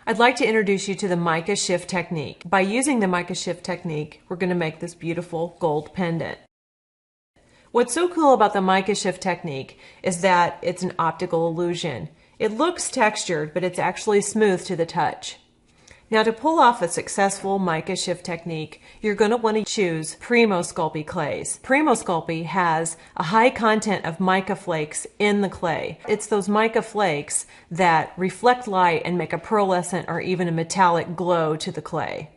I'd like to introduce you to the mica shift technique. By using the mica shift technique, we're going to make this beautiful gold pendant. What's so cool about the mica shift technique is that it's an optical illusion. It looks textured, but it's actually smooth to the touch. Now, to pull off a successful mica shift technique, you're going to want to choose Primo Sculpey clays. Primo Sculpey has a high content of mica flakes in the clay. It's those mica flakes that reflect light and make a pearlescent or even a metallic glow to the clay.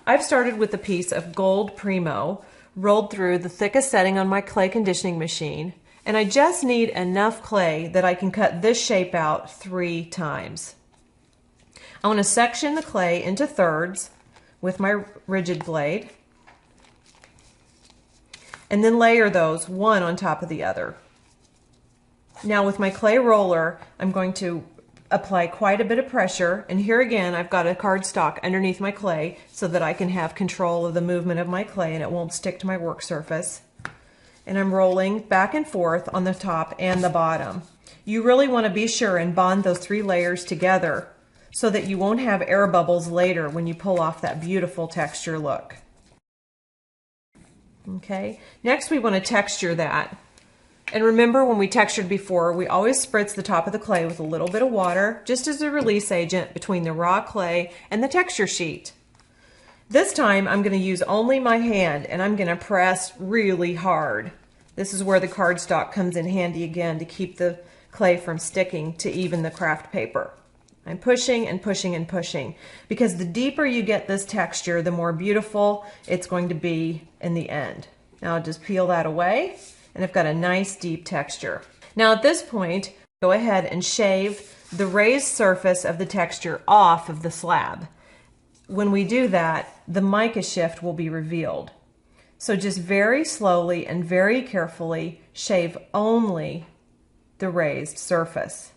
I've started with a piece of gold Primo rolled through the thickest setting on my clay conditioning machine, and I just need enough clay that I can cut this shape out 3 times. I want to section the clay into thirds with my rigid blade and then layer those one on top of the other. Now with my clay roller, I'm going to apply quite a bit of pressure, and here again I've got a cardstock underneath my clay so that I can have control of the movement of my clay and it won't stick to my work surface. And I'm rolling back and forth on the top and the bottom. You really want to be sure and bond those 3 layers together so that you won't have air bubbles later when you pull off that beautiful texture look. Okay, next we want to texture that. And remember, when we textured before, we always spritz the top of the clay with a little bit of water, just as a release agent between the raw clay and the texture sheet. This time I'm going to use only my hand and I'm going to press really hard. This is where the cardstock comes in handy again to keep the clay from sticking to even the craft paper. I'm pushing and pushing and pushing because the deeper you get this texture, the more beautiful it's going to be in the end. Now I'll just peel that away and I've got a nice deep texture. Now at this point, go ahead and shave the raised surface of the texture off of the slab. When we do that, the mica shift will be revealed. So just very slowly and very carefully shave only the raised surface.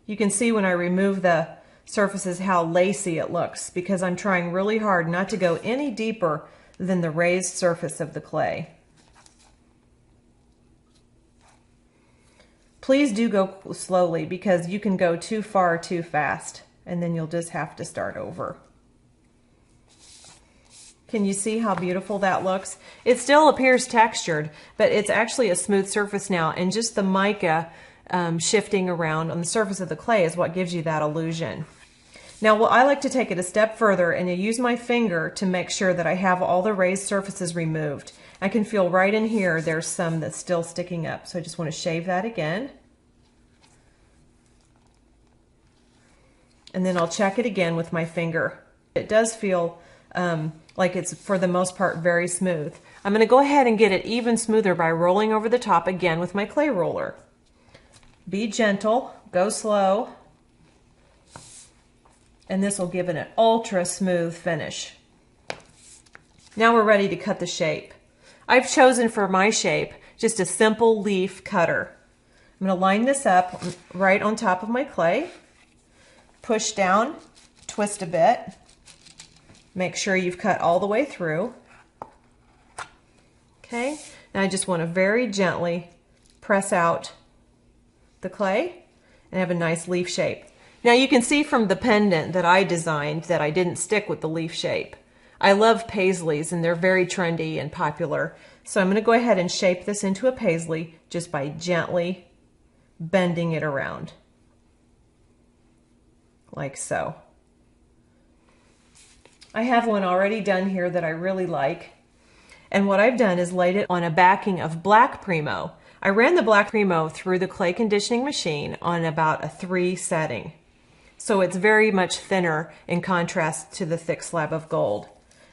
You can see when I remove the surfaces how lacy it looks because I'm trying really hard not to go any deeper than the raised surface of the clay. Please do go slowly because you can go too far too fast and then you'll just have to start over. Can you see how beautiful that looks? It still appears textured, but it's actually a smooth surface now, and just the mica shifting around on the surface of the clay is what gives you that illusion. Now, well, I like to take it a step further and I use my finger to make sure that I have all the raised surfaces removed. I can feel right in here there's some that's still sticking up, so I just want to shave that again. And then I'll check it again with my finger. It does feel like it's, for the most part, very smooth. I'm going to go ahead and get it even smoother by rolling over the top again with my clay roller. Be gentle, go slow, and this will give it an ultra smooth finish. Now we're ready to cut the shape. I've chosen for my shape just a simple leaf cutter. I'm going to line this up right on top of my clay, push down, twist a bit, make sure you've cut all the way through. Okay, now I just want to very gently press out the clay and have a nice leaf shape. Now you can see from the pendant that I designed that I didn't stick with the leaf shape. I love paisleys and they're very trendy and popular. So I'm going to go ahead and shape this into a paisley just by gently bending it around. Like so. I have one already done here that I really like. And what I've done is laid it on a backing of black Primo. I ran the black Primo through the clay conditioning machine on about a 3 setting. So it's very much thinner in contrast to the thick slab of gold.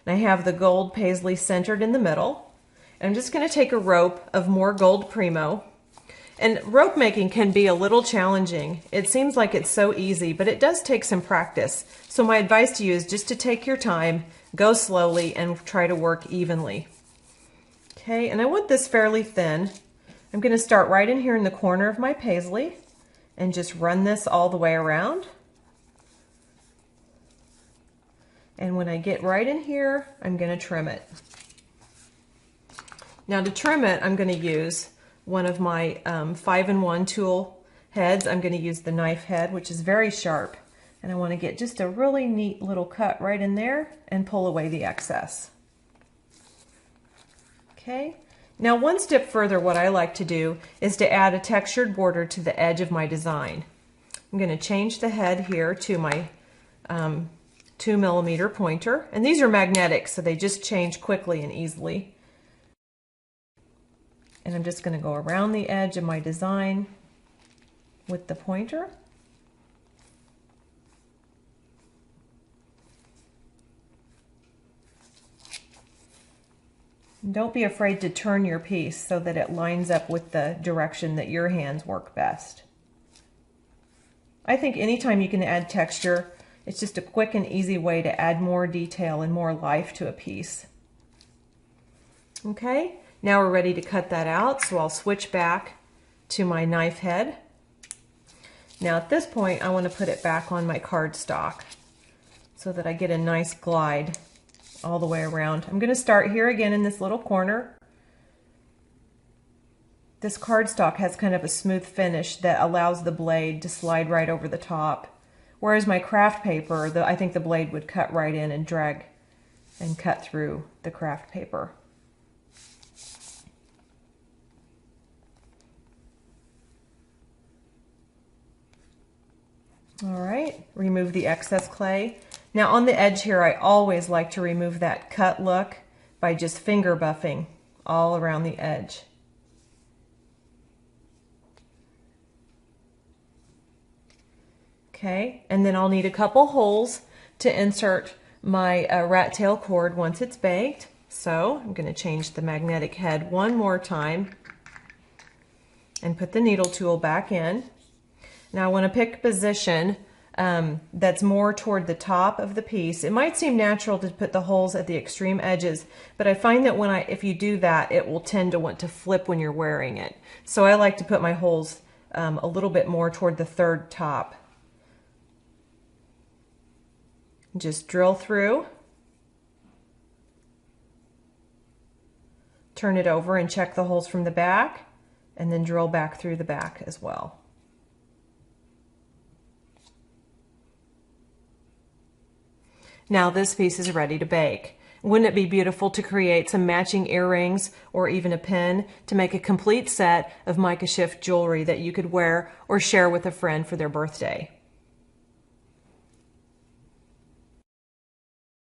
And I have the gold paisley centered in the middle. And I'm just going to take a rope of more gold Primo. And rope making can be a little challenging. It seems like it's so easy, but it does take some practice. So my advice to you is just to take your time, go slowly, and try to work evenly. Okay, and I want this fairly thin. I'm going to start right in here in the corner of my paisley and just run this all the way around. And when I get right in here, I'm going to trim it. Now to trim it, I'm going to use one of my 5-in-1 tool heads, I'm going to use the knife head, which is very sharp. And I want to get just a really neat little cut right in there and pull away the excess. Okay. Now one step further, what I like to do is to add a textured border to the edge of my design. I'm going to change the head here to my 2mm pointer. And these are magnetic, so they just change quickly and easily. And I'm just going to go around the edge of my design with the pointer. Don't be afraid to turn your piece so that it lines up with the direction that your hands work best. I think anytime you can add texture, it's just a quick and easy way to add more detail and more life to a piece. Okay, now we're ready to cut that out, so I'll switch back to my knife head. Now at this point, I want to put it back on my cardstock so that I get a nice glide all the way around. I'm going to start here again in this little corner. This cardstock has kind of a smooth finish that allows the blade to slide right over the top. Whereas my craft paper, I think the blade would cut right in and drag and cut through the craft paper. All right, remove the excess clay. Now on the edge here, I always like to remove that cut look by just finger buffing all around the edge. Okay, and then I'll need a couple holes to insert my rat tail cord once it's baked. So I'm going to change the magnetic head one more time and put the needle tool back in. Now I want to pick a position that's more toward the top of the piece. It might seem natural to put the holes at the extreme edges, but I find that if you do that, it will tend to want to flip when you're wearing it. So I like to put my holes a little bit more toward the third top. Just drill through, turn it over and check the holes from the back, and then drill back through the back as well. Now this piece is ready to bake. Wouldn't it be beautiful to create some matching earrings or even a pin to make a complete set of mica shift jewelry that you could wear or share with a friend for their birthday?